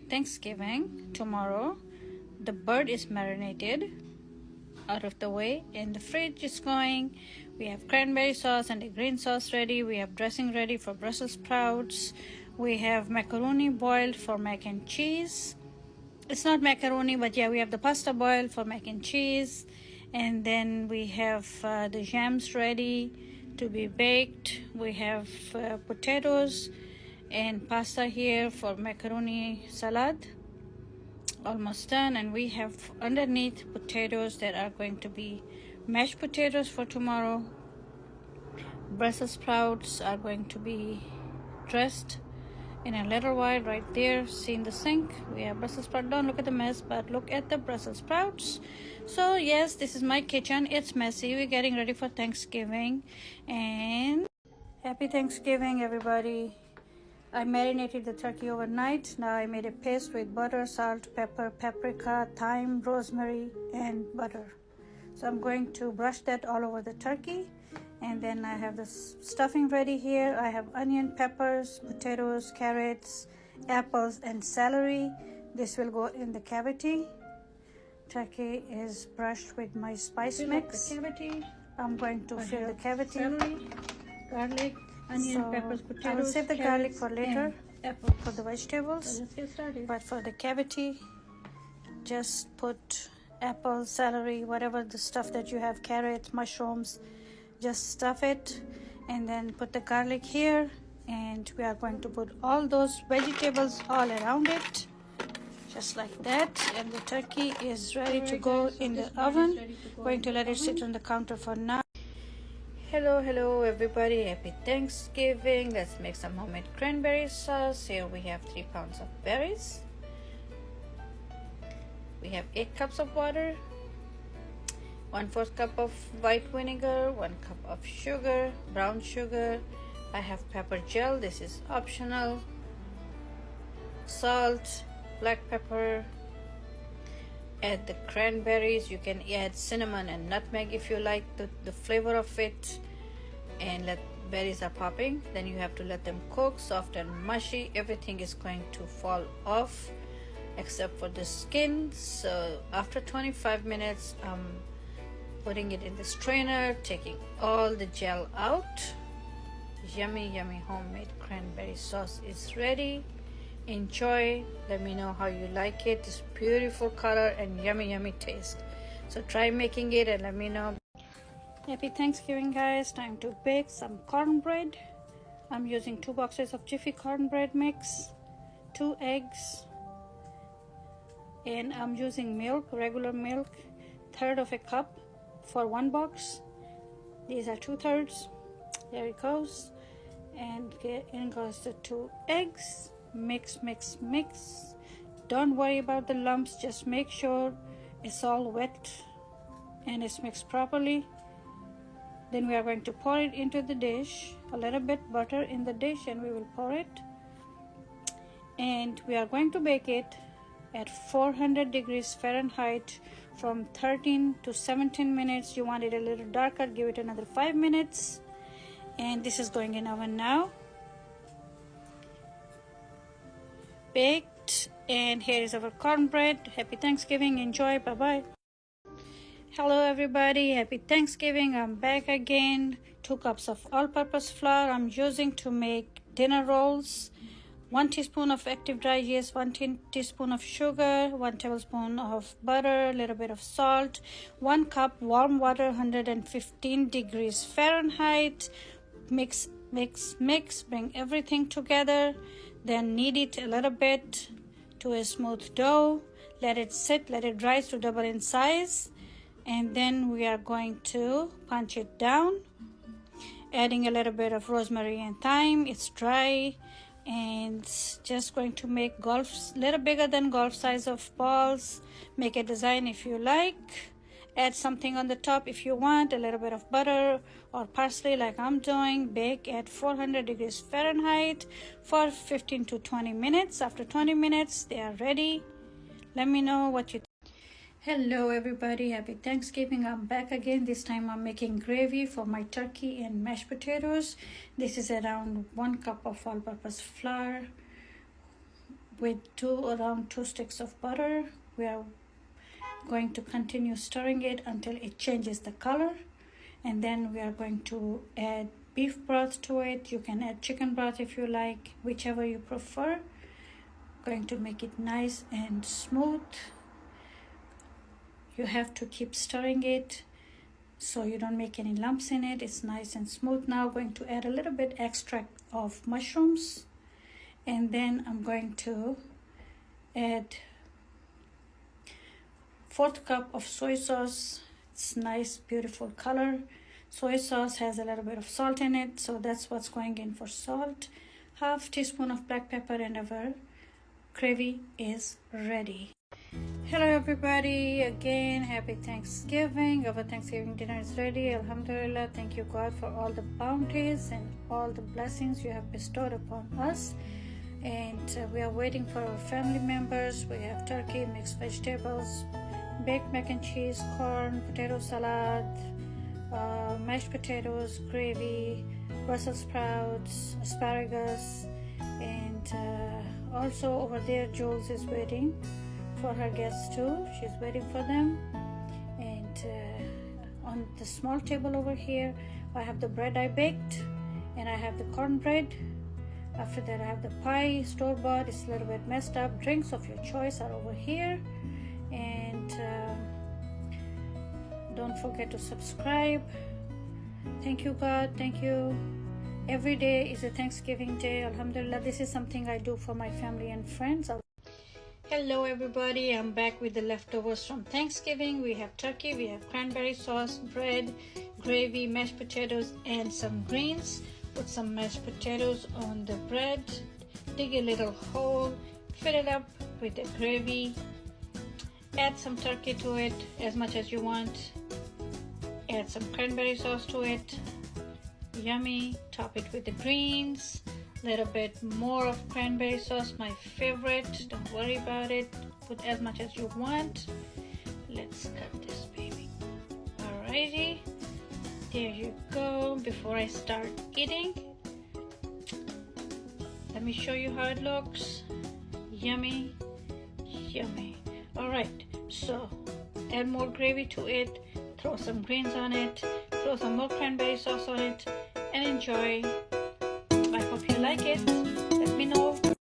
Thanksgiving tomorrow. The bird is marinated out of the way, and the fridge is going. We have cranberry sauce and the green sauce ready. We have dressing ready for Brussels sprouts. We have macaroni boiled for mac and cheese. It's not macaroni, but yeah, we have the pasta boiled for mac and cheese. And then we have the jams ready to be baked. We have potatoes and pasta here for macaroni salad, almost done. And we have underneath potatoes that are going to be mashed potatoes for tomorrow. Brussels sprouts are going to be dressed in a little while. Right there, see in the sink, we have Brussels sprouts. Don't look at the mess, but look at the Brussels sprouts. So yes, this is my kitchen. It's messy. We're getting ready for Thanksgiving, and happy Thanksgiving, everybody. I marinated the turkey overnight. Now I made a paste with butter, salt, pepper, paprika, thyme, rosemary, and butter. So I'm going to brush that all over the turkey. And then I have the stuffing ready here. I have onion, peppers, potatoes, carrots, apples, and celery. This will go in the cavity. Turkey is brushed with my spice mix. I'm going to fill the cavity. Celery, garlic, onion, peppers, potatoes. I will save the garlic for later, for the vegetables. So let's get started. But for the cavity, just put apple, celery, whatever the stuff that you have, carrots, mushrooms, just stuff it, and then put the garlic here, and we are going to put all those vegetables all around it, just like that. And the turkey is ready to go in the oven. Going to let it sit on the counter for now. Hello everybody, happy Thanksgiving. Let's make some homemade cranberry sauce. Here we have 3 pounds of berries. We have 8 cups of water, 1/4 cup of white vinegar, 1 cup of sugar, brown sugar. I have pepper gel, this is optional. Salt, black pepper. Add the cranberries. You can add cinnamon and nutmeg if you like the flavor of it. And let berries are popping. Then you have to let them cook, soft and mushy. Everything is going to fall off except for the skin. So after 25 minutes, putting it in the strainer, taking all the gel out. Yummy homemade cranberry sauce is ready. Enjoy. Let me know how you like it. It's beautiful color and yummy taste. So try making it and let me know. Happy Thanksgiving, guys. Time to bake some cornbread. I'm using 2 boxes of Jiffy cornbread mix, 2 eggs, and I'm using milk, regular milk, 1/3 of a cup for 1 box. These are 2/3. There it goes. And in goes the 2 eggs. Mix. Don't worry about the lumps, just make sure it's all wet and it's mixed properly. Then we are going to pour it into the dish, a little bit butter in the dish, and we will pour it, and we are going to bake it at 400 degrees Fahrenheit from 13 to 17 minutes. You want it a little darker, give it another 5 minutes. And this is going in oven now. Baked. And here is our cornbread. Happy Thanksgiving. Enjoy. Bye-bye. Hello everybody. Happy Thanksgiving. I'm back again. 2 cups of all-purpose flour I'm using to make dinner rolls. 1 teaspoon of active dry yeast, 1 teaspoon of sugar, 1 tablespoon of butter, a little bit of salt, 1 cup warm water, 115 degrees Fahrenheit. Mix. Bring everything together. Then knead it a little bit to a smooth dough. Let it sit, let it dry to double in size. And then we are going to punch it down, adding a little bit of rosemary and thyme. It's dry, and just going to make little bigger than golf size of balls. Make a design if you like. Add something on the top if you want, a little bit of butter or parsley like I'm doing. Bake at 400 degrees Fahrenheit for 15 to 20 minutes. After 20 minutes, they are ready. Let me know what you think. Hello everybody, happy Thanksgiving. I'm back again. This time I'm making gravy for my turkey and mashed potatoes. This is around 1 cup of all-purpose flour, with around 2 sticks of butter. We are going to continue stirring it until it changes the color, and then we are going to add beef broth to it. You can add chicken broth if you like, whichever you prefer. Going to make it nice and smooth. You have to keep stirring it so you don't make any lumps in it. It's nice and smooth. Now going to add a little bit extract of mushrooms, and then I'm going to add 1/4 cup of soy sauce. It's nice, beautiful color. Soy sauce has a little bit of salt in it, so that's what's going in for salt. 1/2 teaspoon of black pepper, and our gravy is ready. Hello everybody, again happy Thanksgiving. Our Thanksgiving dinner is ready. Alhamdulillah, thank you God for all the bounties and all the blessings you have bestowed upon us. And we are waiting for our family members. We have turkey, mixed vegetables, baked mac and cheese, corn, potato salad, mashed potatoes, gravy, Brussels sprouts, asparagus, and also over there Jules is waiting for her guests too. She's waiting for them. And on the small table over here I have the bread I baked, and I have the cornbread. After that I have the pie, store-bought. It's a little bit messed up. Drinks of your choice are over here. And don't forget to subscribe. Thank you God, thank you. Every day is a Thanksgiving day. Alhamdulillah, this is something I do for my family and friends. Hello everybody, I'm back with the leftovers from Thanksgiving. We have turkey, we have cranberry sauce, bread, gravy, mashed potatoes, and some greens. Put some mashed potatoes on the bread, dig a little hole, fill it up with the gravy, add some turkey to it as much as you want, add some cranberry sauce to it, yummy. Top it with the greens, little bit more of cranberry sauce, my favorite. Don't worry about it, put as much as you want. Let's cut this baby. Alrighty, there you go. Before I start eating, let me show you how it looks. Yummy, yummy. Alright, so add more gravy to it, throw some greens on it, throw some more cranberry sauce on it, and enjoy. I hope you like it.